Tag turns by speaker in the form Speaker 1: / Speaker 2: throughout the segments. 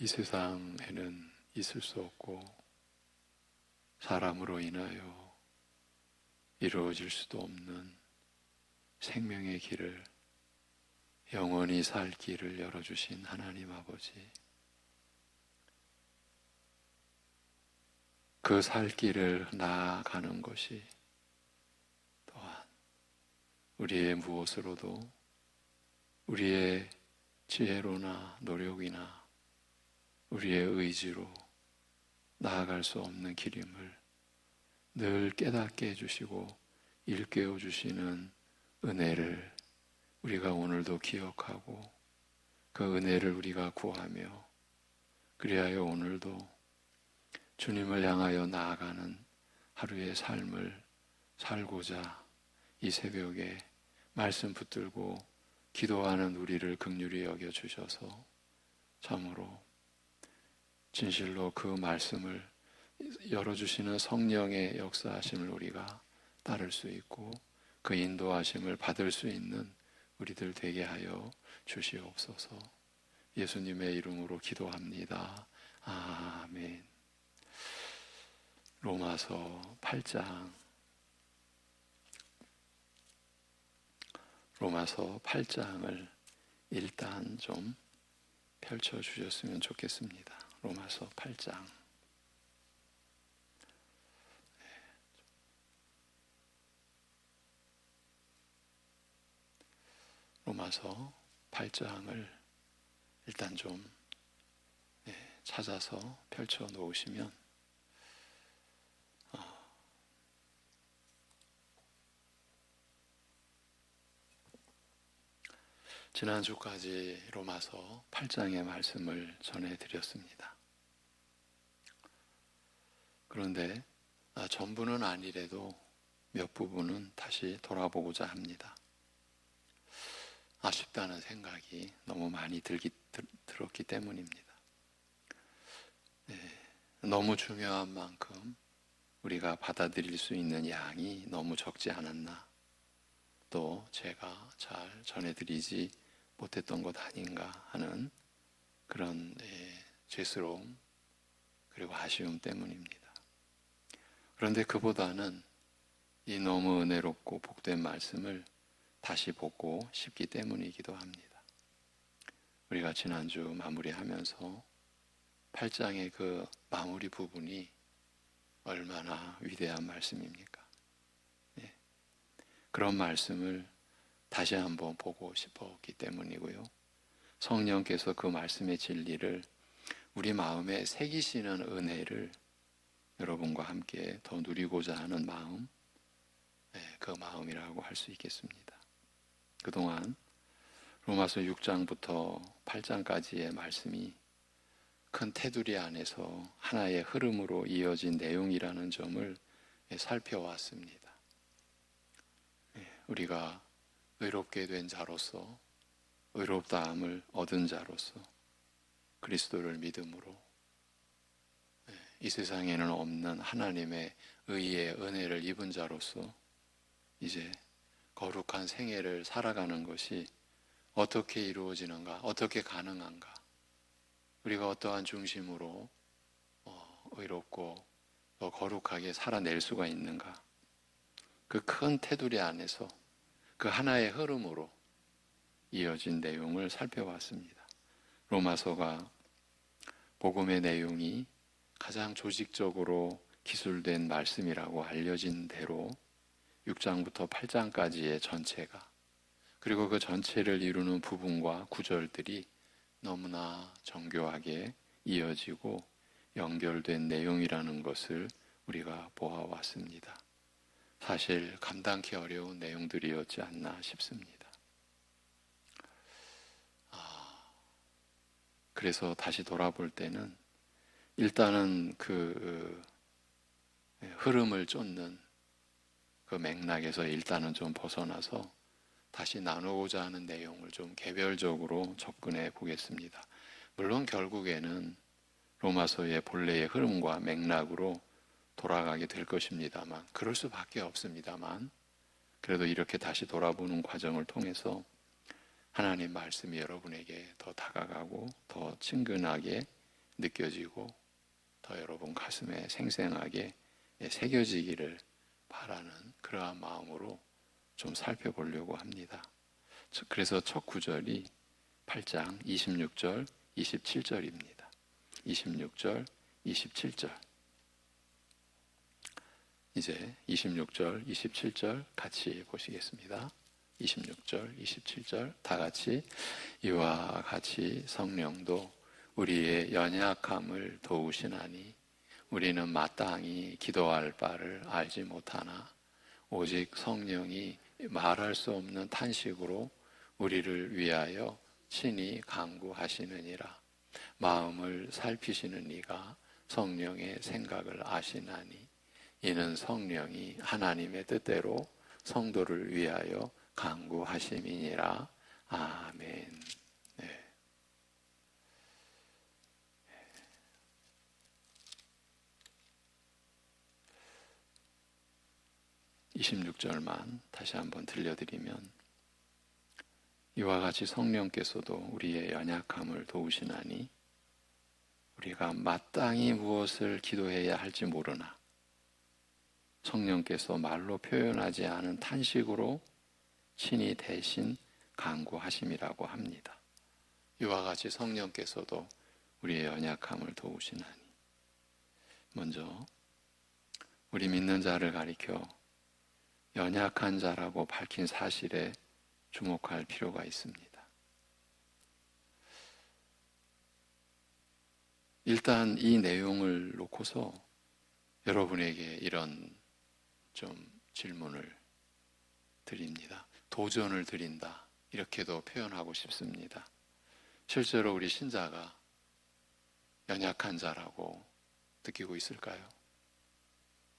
Speaker 1: 이 세상에는 있을 수 없고 사람으로 인하여 이루어질 수도 없는 생명의 길을, 영원히 살 길을 열어주신 하나님 아버지, 그 살 길을 나아가는 것이 또한 우리의 무엇으로도, 우리의 지혜로나 노력이나 우리의 의지로 나아갈 수 없는 길임을 늘 깨닫게 해주시고 일깨워 주시는 은혜를 우리가 오늘도 기억하고 그 은혜를 우리가 구하며, 그리하여 오늘도 주님을 향하여 나아가는 하루의 삶을 살고자 이 새벽에 말씀 붙들고 기도하는 우리를 긍휼히 여겨 주셔서 참으로 진실로 그 말씀을 열어주시는 성령의 역사하심을 우리가 따를 수 있고 그 인도하심을 받을 수 있는 우리들 되게 하여 주시옵소서. 예수님의 이름으로 기도합니다. 아멘. 로마서 8장을 일단 좀 펼쳐주셨으면 좋겠습니다. 로마서 8장. 로마서 8장을 일단 좀 찾아서 펼쳐 놓으시면 지난주까지 로마서 8장의 말씀을 전해드렸습니다. 그런데 전부는 아니래도 몇 부분은 다시 돌아보고자 합니다. 아쉽다는 생각이 너무 많이 들었기 때문입니다. 너무 중요한 만큼 우리가 받아들일 수 있는 양이 너무 적지 않았나, 또 제가 잘 전해드리지 못했던 것 아닌가 하는 그런 죄스러움 그리고 아쉬움 때문입니다. 그런데 그보다는 이 너무 은혜롭고 복된 말씀을 다시 보고 싶기 때문이기도 합니다. 우리가 지난주 마무리하면서 8장의 그 마무리 부분이 얼마나 위대한 말씀입니까? 그런 말씀을 다시 한번 보고 싶었기 때문이고요. 성령께서 그 말씀의 진리를 우리 마음에 새기시는 은혜를 여러분과 함께 더 누리고자 하는 마음, 그 마음이라고 할 수 있겠습니다. 그동안 로마서 6장부터 8장까지의 말씀이 큰 테두리 안에서 하나의 흐름으로 이어진 내용이라는 점을 살펴왔습니다. 우리가 의롭게 된 자로서, 의롭다함을 얻은 자로서, 그리스도를 믿음으로 이 세상에는 없는 하나님의 의의 은혜를 입은 자로서 이제 거룩한 생애를 살아가는 것이 어떻게 이루어지는가, 어떻게 가능한가, 우리가 어떠한 중심으로 의롭고 더 거룩하게 살아낼 수가 있는가, 그 큰 테두리 안에서 그 하나의 흐름으로 이어진 내용을 살펴봤습니다. 로마서가 복음의 내용이 가장 조직적으로 기술된 말씀이라고 알려진 대로 6장부터 8장까지의 전체가, 그리고 그 전체를 이루는 부분과 구절들이 너무나 정교하게 이어지고 연결된 내용이라는 것을 우리가 보아왔습니다. 사실 감당하기 어려운 내용들이었지 않나 싶습니다. 그래서 다시 돌아볼 때는 일단은 그 흐름을 쫓는 그 맥락에서 일단은 좀 벗어나서 다시 나누고자 하는 내용을 좀 개별적으로 접근해 보겠습니다. 물론 결국에는 로마서의 본래의 흐름과 맥락으로 돌아가게 될 것입니다만, 그럴 수밖에 없습니다만, 그래도 이렇게 다시 돌아보는 과정을 통해서 하나님 말씀이 여러분에게 더 다가가고 더 친근하게 느껴지고 더 여러분 가슴에 생생하게 새겨지기를 바라는 그러한 마음으로 좀 살펴보려고 합니다. 그래서 첫 구절이 8장 26절, 27절입니다. 26절, 27절. 이제 26절, 27절 같이 보시겠습니다. 26절, 27절 다 같이 이와 같이 성령도 우리의 연약함을 도우시나니 우리는 마땅히 기도할 바를 알지 못하나 오직 성령이 말할 수 없는 탄식으로 우리를 위하여 친히 간구하시느니라. 마음을 살피시는 이가 성령의 생각을 아시나니 이는 성령이 하나님의 뜻대로 성도를 위하여 간구하심이니라. 아멘. 네. 26절만 다시 한번 들려드리면 이와 같이 성령께서도 우리의 연약함을 도우시나니 우리가 마땅히 무엇을 기도해야 할지 모르나 성령께서 말로 표현하지 않은 탄식으로 친히 대신 간구하심이라고 합니다. 이와 같이 성령께서도 우리의 연약함을 도우시나니 먼저 우리 믿는 자를 가리켜 연약한 자라고 밝힌 사실에 주목할 필요가 있습니다. 일단 이 내용을 놓고서 여러분에게 이런 좀 질문을 드립니다. 도전을 드린다. 이렇게도 표현하고 싶습니다. 실제로 우리 신자가 연약한 자라고 느끼고 있을까요?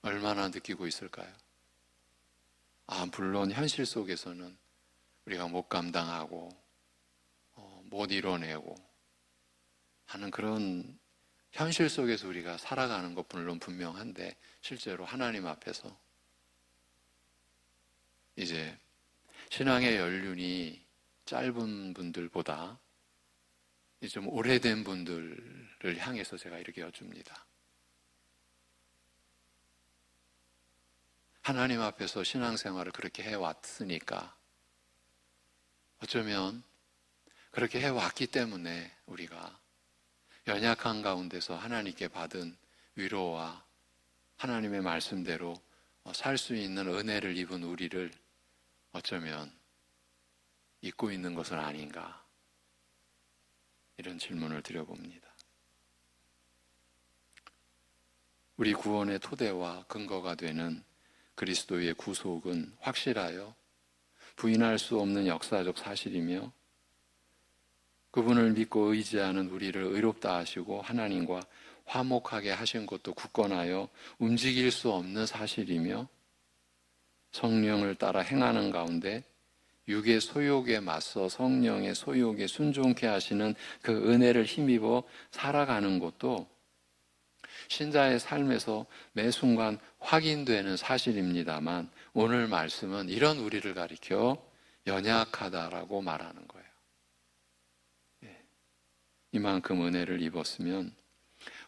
Speaker 1: 얼마나 느끼고 있을까요? 물론 현실 속에서는 우리가 못 감당하고 못 이뤄내고 하는 그런 현실 속에서 우리가 살아가는 것 물론 분명한데 실제로 하나님 앞에서 이제 신앙의 연륜이 짧은 분들보다 좀 오래된 분들을 향해서 제가 이렇게 여쭙니다. 하나님 앞에서 신앙생활을 그렇게 해왔으니까 어쩌면 그렇게 해왔기 때문에 우리가 연약한 가운데서 하나님께 받은 위로와 하나님의 말씀대로 살 수 있는 은혜를 입은 우리를 어쩌면 잊고 있는 것은 아닌가 이런 질문을 드려봅니다. 우리 구원의 토대와 근거가 되는 그리스도의 구속은 확실하여 부인할 수 없는 역사적 사실이며 그분을 믿고 의지하는 우리를 의롭다 하시고 하나님과 화목하게 하신 것도 굳건하여 움직일 수 없는 사실이며 성령을 따라 행하는 가운데 육의 소욕에 맞서 성령의 소욕에 순종케 하시는 그 은혜를 힘입어 살아가는 것도 신자의 삶에서 매 순간 확인되는 사실입니다만 오늘 말씀은 이런 우리를 가리켜 연약하다라고 말하는 거예요. 이만큼 은혜를 입었으면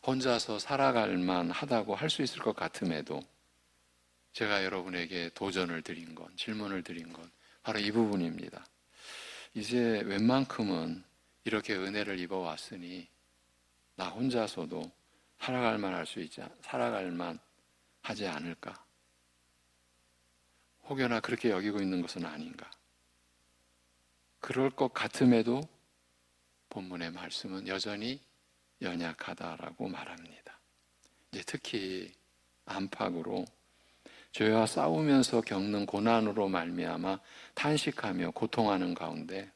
Speaker 1: 혼자서 살아갈 만하다고 할 수 있을 것 같음에도 제가 여러분에게 도전을 드린 건, 질문을 드린 건 바로 이 부분입니다. 이제 웬만큼은 이렇게 은혜를 입어왔으니 나 혼자서도 살아갈 만 하지 않을까? 혹여나 그렇게 여기고 있는 것은 아닌가? 그럴 것 같음에도 본문의 말씀은 여전히 연약하다라고 말합니다. 이제 특히 안팎으로 죄와 싸우면서 겪는 고난으로 말미암아 탄식하며 고통하는 가운데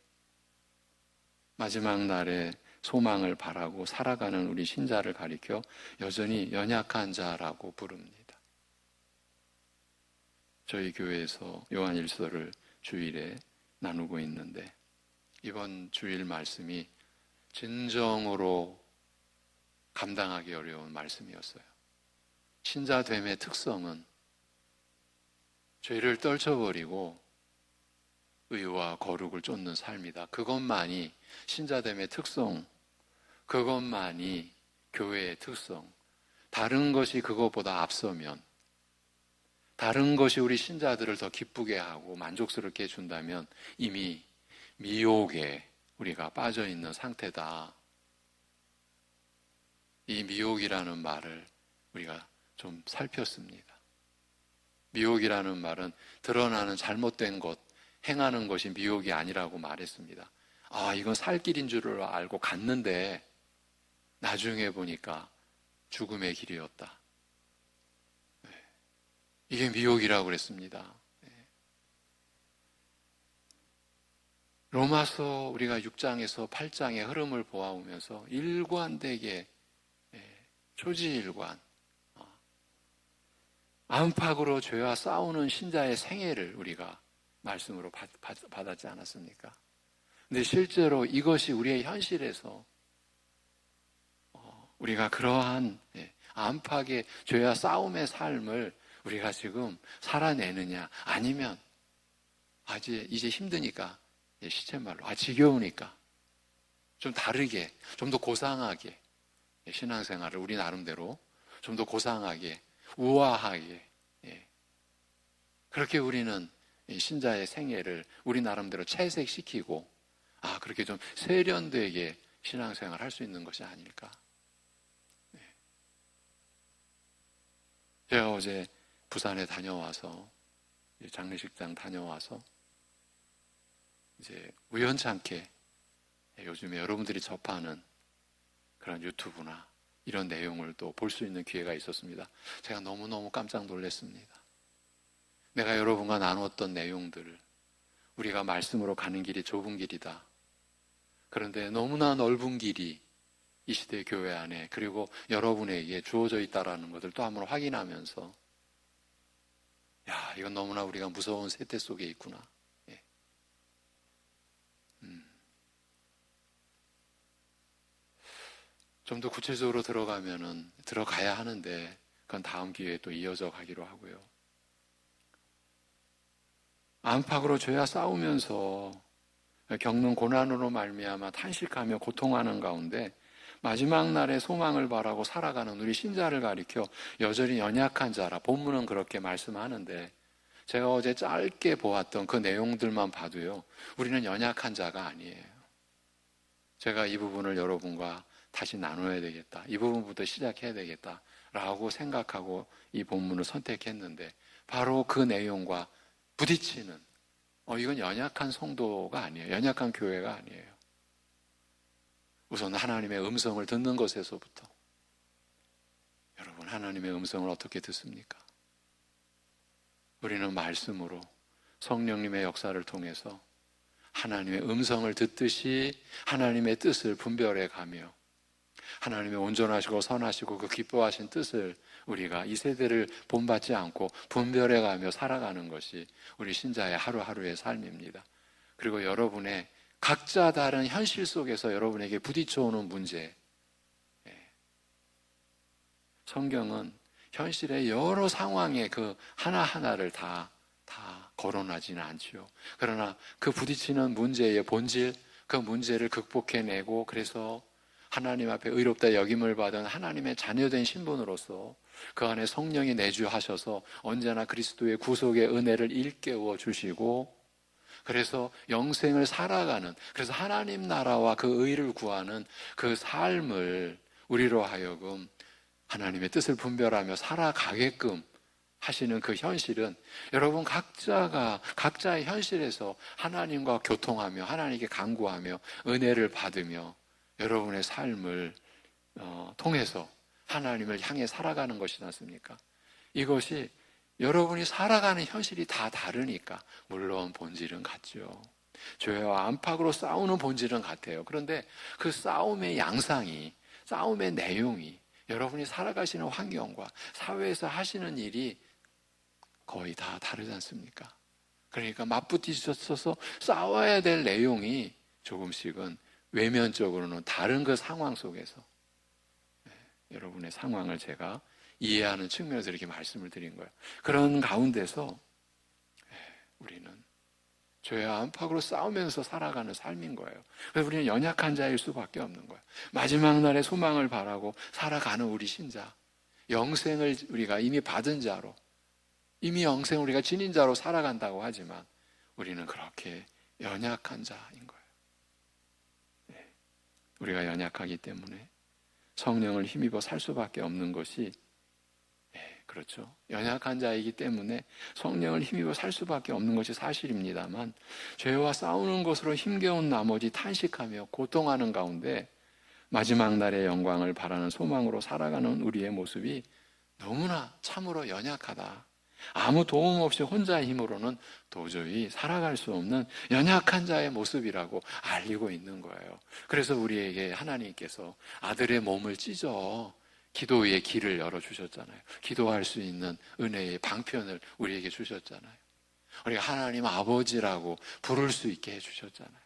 Speaker 1: 마지막 날에 소망을 바라고 살아가는 우리 신자를 가리켜 여전히 연약한 자라고 부릅니다. 저희 교회에서 요한일서를 주일에 나누고 있는데 이번 주일 말씀이 진정으로 감당하기 어려운 말씀이었어요. 신자됨의 특성은 죄를 떨쳐버리고 의와 거룩을 쫓는 삶이다. 그것만이 신자됨의 특성, 그것만이 교회의 특성, 다른 것이 그것보다 앞서면, 다른 것이 우리 신자들을 더 기쁘게 하고 만족스럽게 해준다면 이미 미혹에 우리가 빠져 있는 상태다. 이 미혹이라는 말을 우리가 좀 살폈습니다. 미혹이라는 말은 드러나는 잘못된 것, 행하는 것이 미혹이 아니라고 말했습니다. 아, 이건 살 길인 줄을 알고 갔는데 나중에 보니까 죽음의 길이었다. 이게 미혹이라고 그랬습니다. 로마서 우리가 6장에서 8장의 흐름을 보아오면서 일관되게 초지일관, 안팎으로 죄와 싸우는 신자의 생애를 우리가 말씀으로 받았지 않았습니까? 근데 실제로 이것이 우리의 현실에서 우리가 그러한 안팎의 죄와 싸움의 삶을 우리가 지금 살아내느냐, 아니면 이제 힘드니까, 시쳇말로 지겨우니까 좀 다르게, 좀 더 고상하게 신앙생활을 우리 나름대로 좀 더 고상하게, 우아하게, 그렇게 우리는 신자의 생애를 우리 나름대로 채색시키고 그렇게 좀 세련되게 신앙생활을 할 수 있는 것이 아닐까. 제가 어제 부산에 다녀와서, 장례식장 다녀와서 이제 우연찮게 요즘에 여러분들이 접하는 그런 유튜브나 이런 내용을 또 볼 수 있는 기회가 있었습니다. 제가 너무너무 깜짝 놀랐습니다. 내가 여러분과 나누었던 내용들을, 우리가 말씀으로 가는 길이 좁은 길이다. 그런데 너무나 넓은 길이 이 시대 교회 안에, 그리고 여러분에게 주어져 있다는 것을 또 한번 확인하면서, 이건 너무나 우리가 무서운 세태 속에 있구나. 좀 더 구체적으로 들어가야 하는데, 그건 다음 기회에 또 이어져 가기로 하고요. 안팎으로 죄와 싸우면서 겪는 고난으로 말미암아 탄식하며 고통하는 가운데 마지막 날에 소망을 바라고 살아가는 우리 신자를 가리켜 여전히 연약한 자라, 본문은 그렇게 말씀하는데, 제가 어제 짧게 보았던 그 내용들만 봐도요, 우리는 연약한 자가 아니에요. 제가 이 부분을 여러분과 다시 나눠야 되겠다, 이 부분부터 시작해야 되겠다 라고 생각하고 이 본문을 선택했는데, 바로 그 내용과 부딪히는, 이건 연약한 성도가 아니에요. 연약한 교회가 아니에요. 우선 하나님의 음성을 듣는 것에서부터. 여러분, 하나님의 음성을 어떻게 듣습니까? 우리는 말씀으로, 성령님의 역사를 통해서 하나님의 음성을 듣듯이 하나님의 뜻을 분별해 가며, 하나님의 온전하시고 선하시고 그 기뻐하신 뜻을 우리가 이 세대를 본받지 않고 분별해 가며 살아가는 것이 우리 신자의 하루하루의 삶입니다. 그리고 여러분의 각자 다른 현실 속에서 여러분에게 부딪혀오는 문제, 성경은 현실의 여러 상황의 그 하나하나를 다 거론하지는 않지요. 그러나 그 부딪히는 문제의 본질, 그 문제를 극복해내고, 그래서 하나님 앞에 의롭다 여김을 받은 하나님의 자녀된 신분으로서 그 안에 성령이 내주하셔서 언제나 그리스도의 구속의 은혜를 일깨워 주시고, 그래서 영생을 살아가는, 그래서 하나님 나라와 그 의를 구하는 그 삶을 우리로 하여금 하나님의 뜻을 분별하며 살아가게끔 하시는 그 현실은, 여러분 각자가 각자의 현실에서 하나님과 교통하며 하나님께 간구하며 은혜를 받으며 여러분의 삶을 통해서 하나님을 향해 살아가는 것이지 않습니까? 이것이 여러분이 살아가는 현실이 다 다르니까, 물론 본질은 같죠. 죄와 안팎으로 싸우는 본질은 같아요. 그런데 그 싸움의 양상이, 싸움의 내용이 여러분이 살아가시는 환경과 사회에서 하시는 일이 거의 다 다르지 않습니까? 그러니까 맞붙으셔서 싸워야 될 내용이 조금씩은 외면적으로는 다른 그 상황 속에서, 여러분의 상황을 제가 이해하는 측면에서 이렇게 말씀을 드린 거예요. 그런 가운데서 우리는 죄와 안팎으로 싸우면서 살아가는 삶인 거예요. 그래서 우리는 연약한 자일 수밖에 없는 거예요. 마지막 날에 소망을 바라고 살아가는 우리 신자, 영생을 우리가 이미 받은 자로, 이미 영생을 우리가 지닌 자로 살아간다고 하지만 우리는 그렇게 연약한 자인 거예요. 네. 우리가 연약하기 때문에 성령을 힘입어 살 수밖에 없는 것이, 그렇죠. 연약한 자이기 때문에 성령을 힘입어 살 수밖에 없는 것이 사실입니다만, 죄와 싸우는 것으로 힘겨운 나머지 탄식하며 고통하는 가운데 마지막 날의 영광을 바라는 소망으로 살아가는 우리의 모습이 너무나 참으로 연약하다. 아무 도움 없이 혼자의 힘으로는 도저히 살아갈 수 없는 연약한 자의 모습이라고 알리고 있는 거예요. 그래서 우리에게 하나님께서 아들의 몸을 찢어 기도의 길을 열어주셨잖아요. 기도할 수 있는 은혜의 방편을 우리에게 주셨잖아요. 우리가 하나님 아버지라고 부를 수 있게 해주셨잖아요.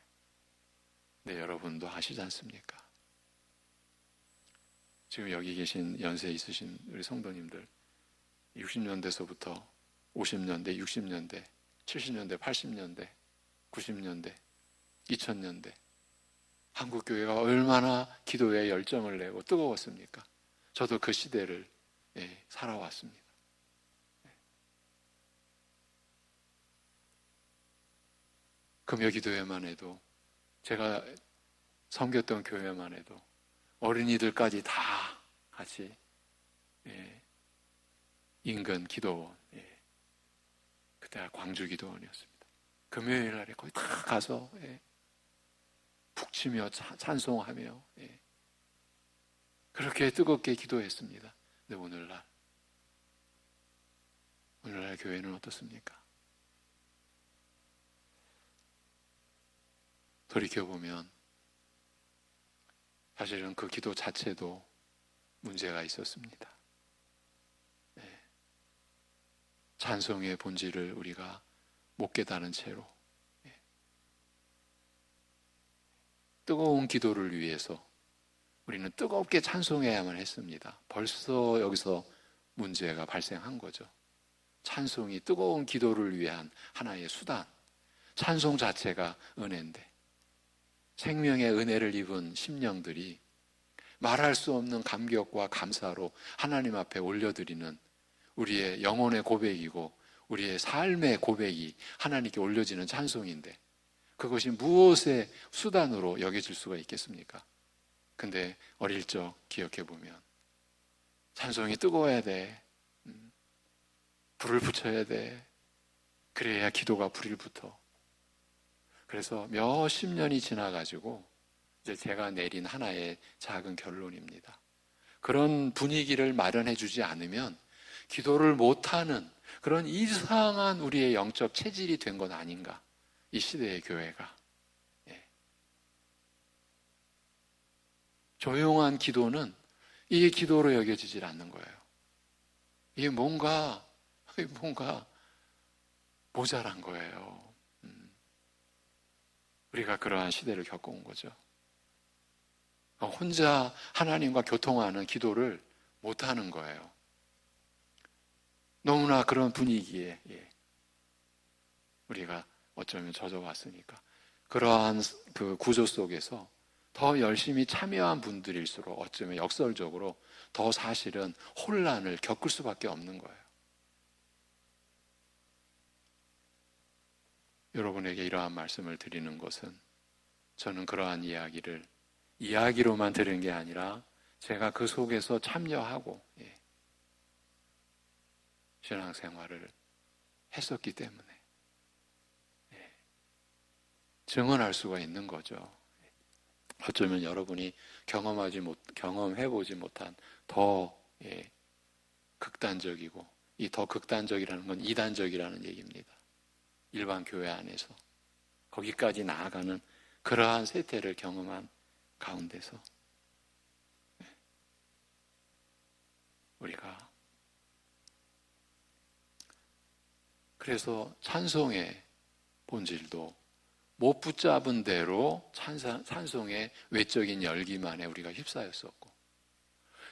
Speaker 1: 네, 여러분도 아시지 않습니까? 지금 여기 계신 연세 있으신 우리 성도님들, 60년대서부터 50년대, 60년대, 70년대, 80년대, 90년대, 2000년대 한국교회가 얼마나 기도에 열정을 내고 뜨거웠습니까? 저도 그 시대를 살아왔습니다. 금요기도회만 해도, 제가 섬겼던 교회만 해도 어린이들까지 다 같이 인근 기도원, 그때가 광주 기도원이었습니다. 금요일 날에 거의 다 가서 북치며 찬송하며 그렇게 뜨겁게 기도했습니다. 근데 오늘날 교회는 어떻습니까? 돌이켜보면 사실은 그 기도 자체도 문제가 있었습니다. 찬송의 본질을 우리가 못 깨달은 채로 뜨거운 기도를 위해서 우리는 뜨겁게 찬송해야만 했습니다. 벌써 여기서 문제가 발생한 거죠. 찬송이 뜨거운 기도를 위한 하나의 수단, 찬송 자체가 은혜인데 생명의 은혜를 입은 심령들이 말할 수 없는 감격과 감사로 하나님 앞에 올려드리는 우리의 영혼의 고백이고 우리의 삶의 고백이 하나님께 올려지는 찬송인데, 그것이 무엇의 수단으로 여겨질 수가 있겠습니까? 근데 어릴 적 기억해보면 찬송이 뜨거워야 돼, 불을 붙여야 돼, 그래야 기도가 불이 붙어. 그래서 몇십 년이 지나가지고 이제 제가 내린 하나의 작은 결론입니다. 그런 분위기를 마련해 주지 않으면 기도를 못하는 그런 이상한 우리의 영적 체질이 된 건 아닌가, 이 시대의 교회가. 조용한 기도는 이게 기도로 여겨지질 않는 거예요. 이게 뭔가 모자란 거예요. 우리가 그러한 시대를 겪어온 거죠. 혼자 하나님과 교통하는 기도를 못하는 거예요. 너무나 그런 분위기에 우리가 어쩌면 젖어왔으니까. 그러한 그 구조 속에서 더 열심히 참여한 분들일수록 어쩌면 역설적으로 더 사실은 혼란을 겪을 수밖에 없는 거예요. 여러분에게 이러한 말씀을 드리는 것은, 저는 그러한 이야기로만 들은 게 아니라 제가 그 속에서 참여하고 신앙생활을 했었기 때문에 증언할 수가 있는 거죠. 어쩌면 여러분이 경험해보지 못한 더 극단적이고, 이 더 극단적이라는 건 이단적이라는 얘기입니다. 일반 교회 안에서 거기까지 나아가는 그러한 세태를 경험한 가운데서 우리가, 그래서 찬송의 본질도 못 붙잡은 대로 찬송의 외적인 열기만에 우리가 휩싸였었고,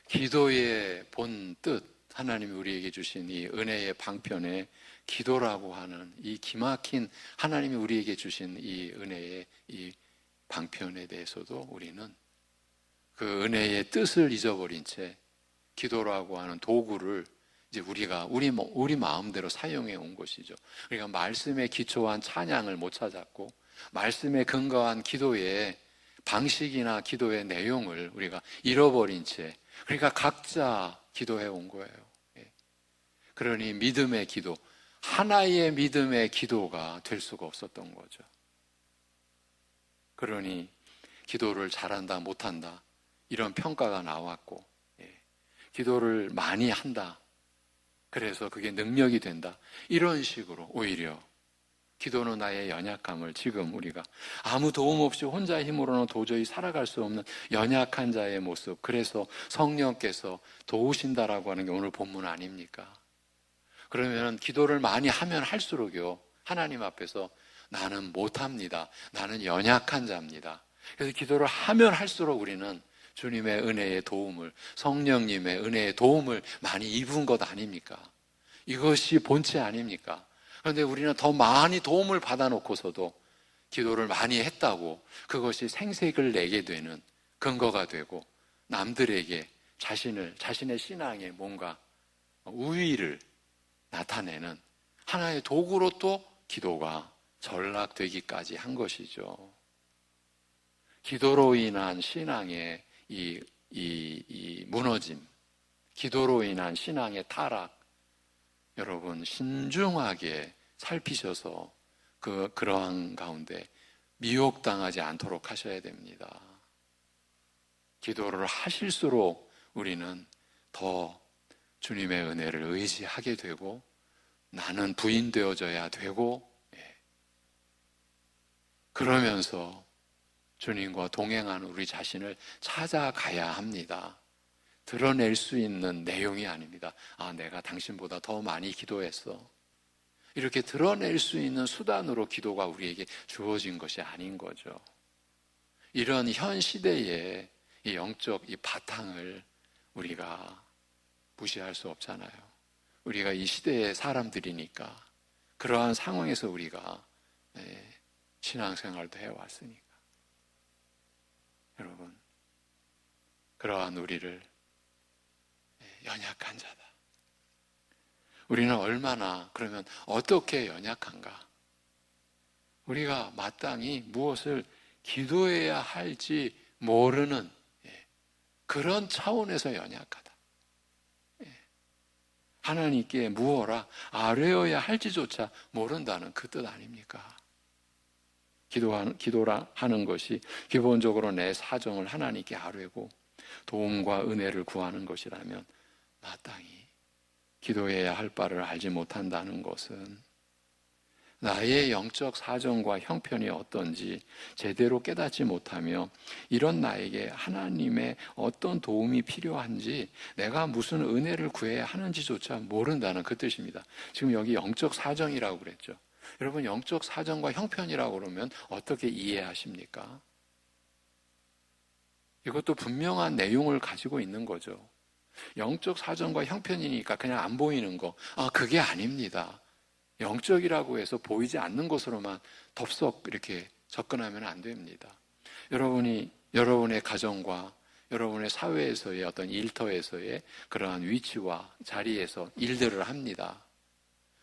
Speaker 1: 기도의 본 뜻, 하나님이 우리에게 주신 이 은혜의 방편에 기도라고 하는 이 기막힌 하나님이 우리에게 주신 이 은혜의 이 방편에 대해서도 우리는 그 은혜의 뜻을 잊어버린 채 기도라고 하는 도구를 이제 우리가 우리 마음대로 사용해 온 것이죠. 그러니까 말씀에 기초한 찬양을 못 찾았고 말씀에 근거한 기도의 방식이나 기도의 내용을 우리가 잃어버린 채 그러니까 각자 기도해 온 거예요. 그러니 믿음의 기도, 하나의 믿음의 기도가 될 수가 없었던 거죠. 그러니 기도를 잘한다 못한다 이런 평가가 나왔고 기도를 많이 한다 그래서 그게 능력이 된다 이런 식으로 오히려 기도는 나의 연약함을 지금 우리가 아무 도움 없이 혼자 힘으로는 도저히 살아갈 수 없는 연약한 자의 모습, 그래서 성령께서 도우신다라고 하는 게 오늘 본문 아닙니까? 그러면 기도를 많이 하면 할수록요 하나님 앞에서 나는 못합니다, 나는 연약한 자입니다. 그래서 기도를 하면 할수록 우리는 주님의 은혜의 도움을, 성령님의 은혜의 도움을 많이 입은 것 아닙니까? 이것이 본체 아닙니까? 그런데 우리는 더 많이 도움을 받아놓고서도 기도를 많이 했다고 그것이 생색을 내게 되는 근거가 되고 남들에게 자신의 신앙에 뭔가 우위를 나타내는 하나의 도구로 또 기도가 전락되기까지 한 것이죠. 기도로 인한 신앙의 이 무너짐, 기도로 인한 신앙의 타락, 여러분 신중하게 살피셔서 그러한 가운데 미혹당하지 않도록 하셔야 됩니다. 기도를 하실수록 우리는 더 주님의 은혜를 의지하게 되고 나는 부인되어져야 되고 그러면서 주님과 동행하는 우리 자신을 찾아가야 합니다. 드러낼 수 있는 내용이 아닙니다. 아, 내가 당신보다 더 많이 기도했어. 이렇게 드러낼 수 있는 수단으로 기도가 우리에게 주어진 것이 아닌 거죠. 이런 현 시대의 이 영적 이 바탕을 우리가 무시할 수 없잖아요. 우리가 이 시대의 사람들이니까 그러한 상황에서 우리가 신앙생활도 해왔으니까 여러분 그러한 우리를 연약한 자다. 우리는 얼마나 그러면 어떻게 연약한가? 우리가 마땅히 무엇을 기도해야 할지 모르는 그런 차원에서 연약하다. 하나님께 무엇라 아뢰어야 할지조차 모른다는 그 뜻 아닙니까? 기도라 하는 것이 기본적으로 내 사정을 하나님께 아뢰고 도움과 은혜를 구하는 것이라면 마땅히 기도해야 할 바를 알지 못한다는 것은 나의 영적 사정과 형편이 어떤지 제대로 깨닫지 못하며 이런 나에게 하나님의 어떤 도움이 필요한지 내가 무슨 은혜를 구해야 하는지조차 모른다는 그 뜻입니다. 지금 여기 영적 사정이라고 그랬죠. 여러분 영적 사정과 형편이라고 그러면 어떻게 이해하십니까? 이것도 분명한 내용을 가지고 있는 거죠. 영적 사정과 형편이니까 그냥 안 보이는 거, 그게 아닙니다. 영적이라고 해서 보이지 않는 것으로만 덥석 이렇게 접근하면 안 됩니다. 여러분이 여러분의 가정과 여러분의 사회에서의 어떤 일터에서의 그러한 위치와 자리에서 일들을 합니다.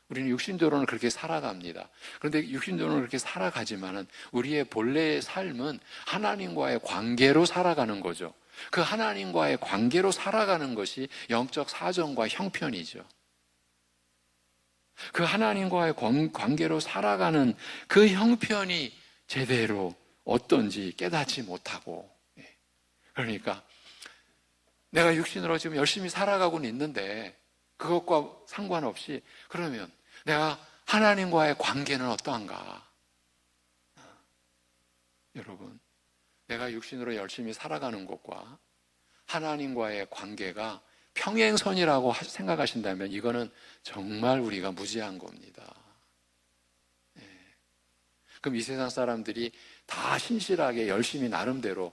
Speaker 1: 우리는 육신적으로는 그렇게 살아갑니다. 그런데 육신적으로는 그렇게 살아가지만은 우리의 본래의 삶은 하나님과의 관계로 살아가는 거죠. 그 하나님과의 관계로 살아가는 것이 영적 사정과 형편이죠. 그 하나님과의 관계로 살아가는 그 형편이 제대로 어떤지 깨닫지 못하고, 그러니까 내가 육신으로 지금 열심히 살아가고는 있는데 그것과 상관없이 그러면 내가 하나님과의 관계는 어떠한가? 여러분, 내가 육신으로 열심히 살아가는 것과 하나님과의 관계가 평행선이라고 생각하신다면 이거는 정말 우리가 무지한 겁니다. 그럼 이 세상 사람들이 다 신실하게 열심히 나름대로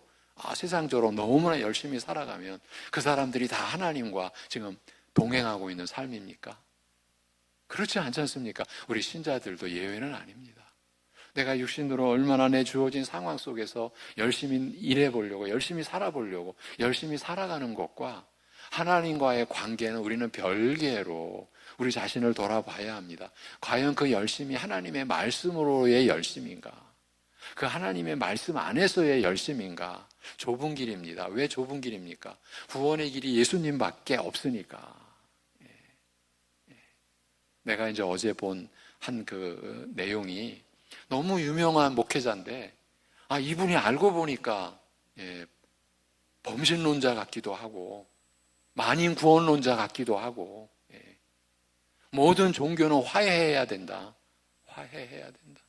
Speaker 1: 세상적으로 너무나 열심히 살아가면 그 사람들이 다 하나님과 지금 동행하고 있는 삶입니까? 그렇지 않지 않습니까? 우리 신자들도 예외는 아닙니다. 내가 육신으로 얼마나 내 주어진 상황 속에서 열심히 일해보려고, 열심히 살아보려고, 열심히 살아가는 것과 하나님과의 관계는 우리는 별개로 우리 자신을 돌아봐야 합니다. 과연 그 열심이 하나님의 말씀으로의 열심인가? 그 하나님의 말씀 안에서의 열심인가? 좁은 길입니다. 왜 좁은 길입니까? 구원의 길이 예수님밖에 없으니까. 내가 이제 어제 본 한 그 내용이 너무 유명한 목회자인데, 이분이 알고 보니까 범신론자 같기도 하고 만인 구원론자 같기도 하고, 모든 종교는 화해해야 된다. 화해해야 된다.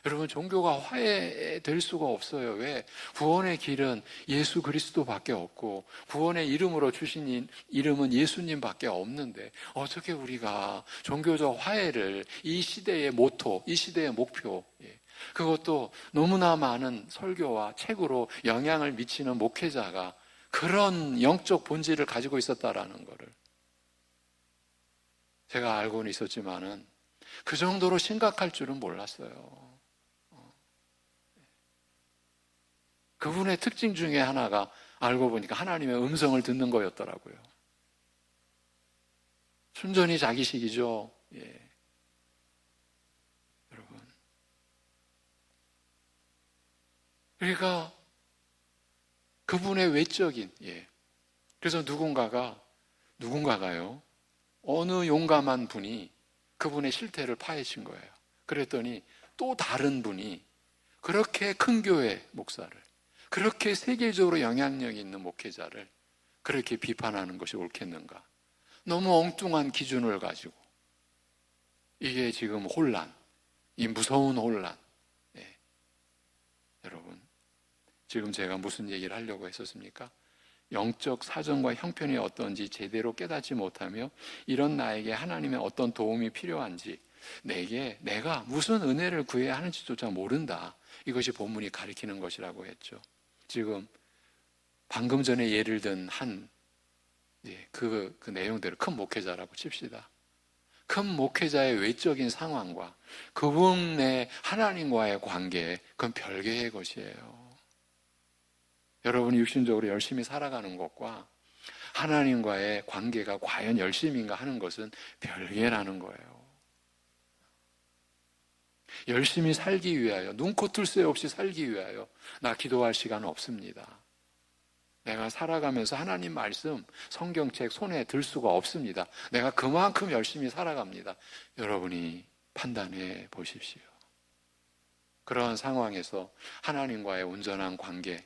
Speaker 1: 여러분, 종교가 화해될 수가 없어요. 왜? 구원의 길은 예수 그리스도밖에 없고 구원의 이름으로 주신 이름은 예수님밖에 없는데 어떻게 우리가 종교적 화해를 이 시대의 모토, 이 시대의 목표, 그것도 너무나 많은 설교와 책으로 영향을 미치는 목회자가 그런 영적 본질을 가지고 있었다라는 것을 제가 알고는 있었지만은 그 정도로 심각할 줄은 몰랐어요. 그분의 특징 중에 하나가 알고 보니까 하나님의 음성을 듣는 거였더라고요. 순전히 자기식이죠. 여러분. 그러니까 그분의 외적인, 그래서 누군가가요, 어느 용감한 분이 그분의 실태를 파헤친 거예요. 그랬더니 또 다른 분이 그렇게 큰 교회 목사를, 그렇게 세계적으로 영향력 있는 목회자를 그렇게 비판하는 것이 옳겠는가? 너무 엉뚱한 기준을 가지고 이게 지금 혼란, 이 무서운 혼란. 여러분, 지금 제가 무슨 얘기를 하려고 했었습니까? 영적 사정과 형편이 어떤지 제대로 깨닫지 못하며 이런 나에게 하나님의 어떤 도움이 필요한지, 내가 무슨 은혜를 구해야 하는지조차 모른다. 이것이 본문이 가리키는 것이라고 했죠. 지금 방금 전에 예를 든 그 내용대로 큰 목회자라고 칩시다. 큰 목회자의 외적인 상황과 그분의 하나님과의 관계, 그건 별개의 것이에요. 여러분이 육신적으로 열심히 살아가는 것과 하나님과의 관계가 과연 열심인가 하는 것은 별개라는 거예요. 열심히 살기 위하여, 눈코 뜰 새 없이 살기 위하여 나 기도할 시간은 없습니다. 내가 살아가면서 하나님 말씀, 성경책 손에 들 수가 없습니다. 내가 그만큼 열심히 살아갑니다. 여러분이 판단해 보십시오. 그러한 상황에서 하나님과의 온전한 관계,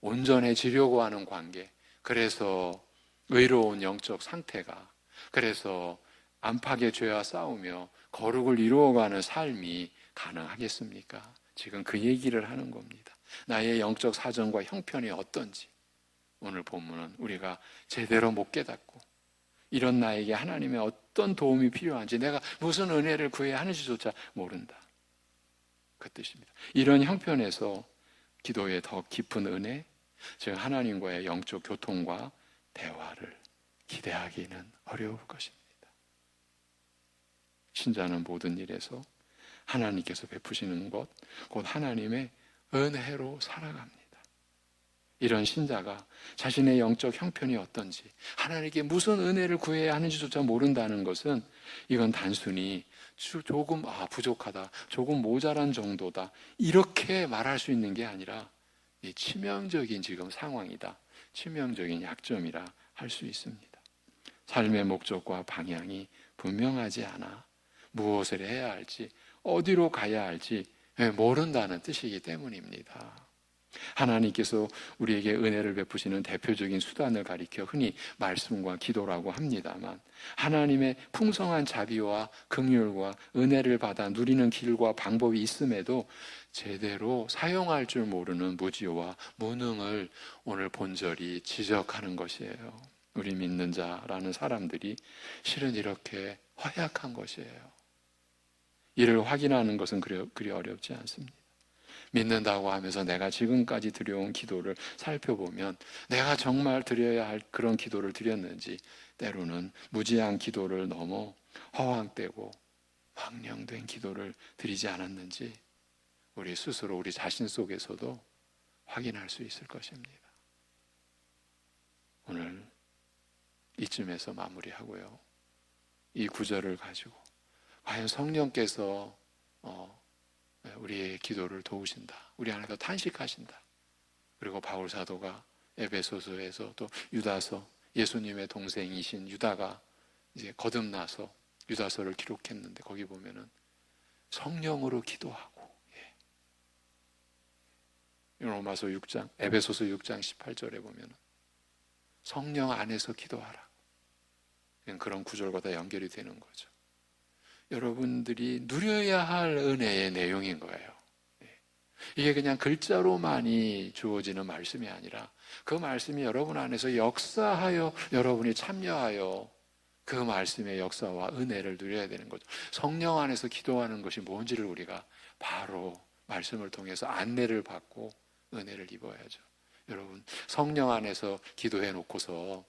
Speaker 1: 온전해지려고 하는 관계, 그래서 의로운 영적 상태가, 그래서 안팎의 죄와 싸우며 거룩을 이루어가는 삶이 가능하겠습니까? 지금 그 얘기를 하는 겁니다. 나의 영적 사정과 형편이 어떤지 오늘 본문은 우리가 제대로 못 깨닫고 이런 나에게 하나님의 어떤 도움이 필요한지, 내가 무슨 은혜를 구해야 하는지조차 모른다. 그 뜻입니다. 이런 형편에서 기도의 더 깊은 은혜, 즉 하나님과의 영적 교통과 대화를 기대하기는 어려울 것입니다. 신자는 모든 일에서 하나님께서 베푸시는 것, 곧 하나님의 은혜로 살아갑니다. 이런 신자가 자신의 영적 형편이 어떤지, 하나님께 무슨 은혜를 구해야 하는지조차 모른다는 것은 이건 단순히 조금 부족하다, 조금 모자란 정도다, 이렇게 말할 수 있는 게 아니라 이 치명적인 지금 상황이다, 치명적인 약점이라 할 수 있습니다. 삶의 목적과 방향이 분명하지 않아 무엇을 해야 할지, 어디로 가야 할지 모른다는 뜻이기 때문입니다. 하나님께서 우리에게 은혜를 베푸시는 대표적인 수단을 가리켜 흔히 말씀과 기도라고 합니다만, 하나님의 풍성한 자비와 긍휼과 은혜를 받아 누리는 길과 방법이 있음에도 제대로 사용할 줄 모르는 무지와 무능을 오늘 본절이 지적하는 것이에요. 우리 믿는 자라는 사람들이 실은 이렇게 허약한 것이에요. 이를 확인하는 것은 그리 어렵지 않습니다. 믿는다고 하면서 내가 지금까지 드려온 기도를 살펴보면 내가 정말 드려야 할 그런 기도를 드렸는지, 때로는 무지한 기도를 넘어 허황되고 망령된 기도를 드리지 않았는지 우리 스스로 우리 자신 속에서도 확인할 수 있을 것입니다. 오늘 이쯤에서 마무리하고요, 이 구절을 가지고 과연 성령께서 우리의 기도를 도우신다, 우리 안에서 탄식하신다. 그리고 바울 사도가 에베소서에서, 또 유다서, 예수님의 동생이신 유다가 이제 거듭나서 유다서를 기록했는데, 거기 보면은 성령으로 기도하고, 로마서 6장, 에베소서 6장 18절에 보면은 성령 안에서 기도하라, 그런 구절과 다 연결이 되는 거죠. 여러분들이 누려야 할 은혜의 내용인 거예요. 이게 그냥 글자로만이 주어지는 말씀이 아니라 그 말씀이 여러분 안에서 역사하여 여러분이 참여하여 그 말씀의 역사와 은혜를 누려야 되는 거죠. 성령 안에서 기도하는 것이 뭔지를 우리가 바로 말씀을 통해서 안내를 받고 은혜를 입어야죠. 여러분, 성령 안에서 기도해 놓고서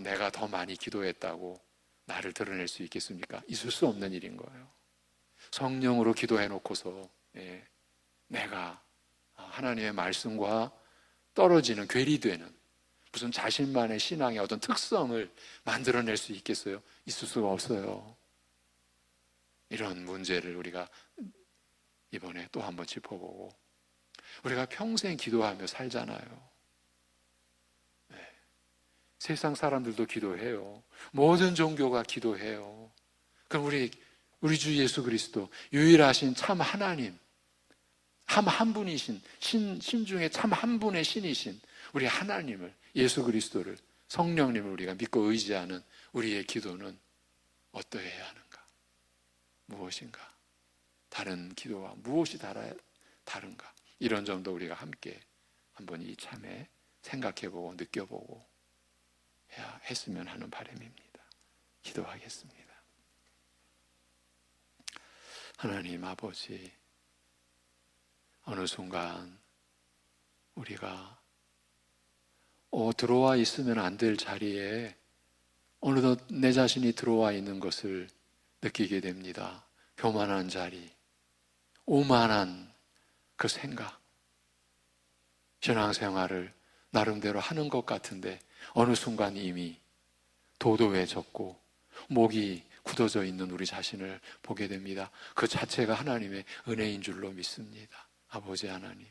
Speaker 1: 내가 더 많이 기도했다고 나를 드러낼 수 있겠습니까? 있을 수 없는 일인 거예요. 성령으로 기도해 놓고서 내가 하나님의 말씀과 떨어지는, 괴리되는 무슨 자신만의 신앙의 어떤 특성을 만들어낼 수 있겠어요? 있을 수가 없어요. 이런 문제를 우리가 이번에 또 한번 짚어보고, 우리가 평생 기도하며 살잖아요. 세상 사람들도 기도해요. 모든 종교가 기도해요. 그럼 우리 주 예수 그리스도, 유일하신 참 하나님, 한 분이신 신 중에 참 한 분의 신이신 우리 하나님을, 예수 그리스도를, 성령님을 우리가 믿고 의지하는 우리의 기도는 어떠해야 하는가? 무엇인가? 다른 기도와 무엇이 다른가? 이런 점도 우리가 함께 한번 이참에 생각해보고 느껴보고 해야 했으면 하는 바람입니다. 기도하겠습니다. 하나님 아버지, 어느 순간 우리가 들어와 있으면 안 될 자리에 어느덧 내 자신이 들어와 있는 것을 느끼게 됩니다. 교만한 자리, 오만한 그 생각, 신앙생활을 나름대로 하는 것 같은데 어느 순간 이미 도도해졌고 목이 굳어져 있는 우리 자신을 보게 됩니다. 그 자체가 하나님의 은혜인 줄로 믿습니다. 아버지 하나님,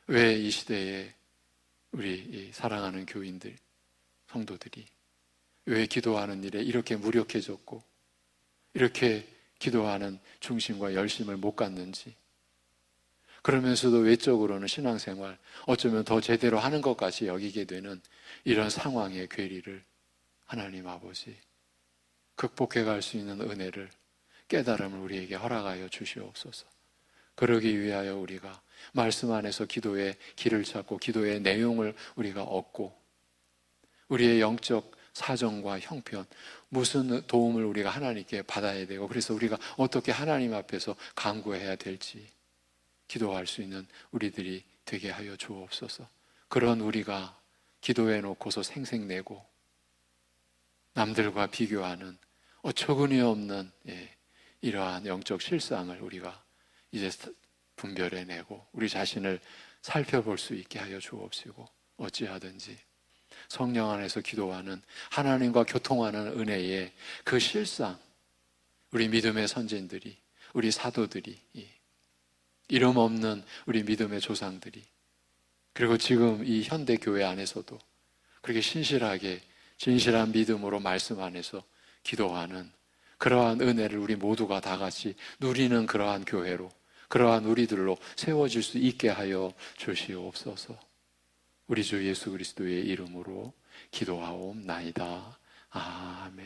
Speaker 1: 왜 이 시대에 우리 사랑하는 교인들, 성도들이 왜 기도하는 일에 이렇게 무력해졌고 이렇게 기도하는 중심과 열심을 못 갖는지, 그러면서도 외적으로는 신앙생활 어쩌면 더 제대로 하는 것 같이 여기게 되는 이런 상황의 괴리를 하나님 아버지 극복해 갈 수 있는 은혜를, 깨달음을 우리에게 허락하여 주시옵소서. 그러기 위하여 우리가 말씀 안에서 기도의 길을 찾고 기도의 내용을 우리가 얻고, 우리의 영적 사정과 형편, 무슨 도움을 우리가 하나님께 받아야 되고, 그래서 우리가 어떻게 하나님 앞에서 간구해야 될지 기도할 수 있는 우리들이 되게 하여 주옵소서. 그런 우리가 기도해 놓고서 생색내고 남들과 비교하는 어처구니 없는 이러한 영적 실상을 우리가 이제 분별해내고 우리 자신을 살펴볼 수 있게 하여 주옵시고, 어찌하든지 성령 안에서 기도하는, 하나님과 교통하는 은혜의 그 실상, 우리 믿음의 선진들이, 우리 사도들이, 이름 없는 우리 믿음의 조상들이, 그리고 지금 이 현대 교회 안에서도 그렇게 신실하게 진실한 믿음으로 말씀 안에서 기도하는 그러한 은혜를 우리 모두가 다 같이 누리는 그러한 교회로, 그러한 우리들로 세워질 수 있게 하여 주시옵소서. 우리 주 예수 그리스도의 이름으로 기도하옵나이다. 아멘.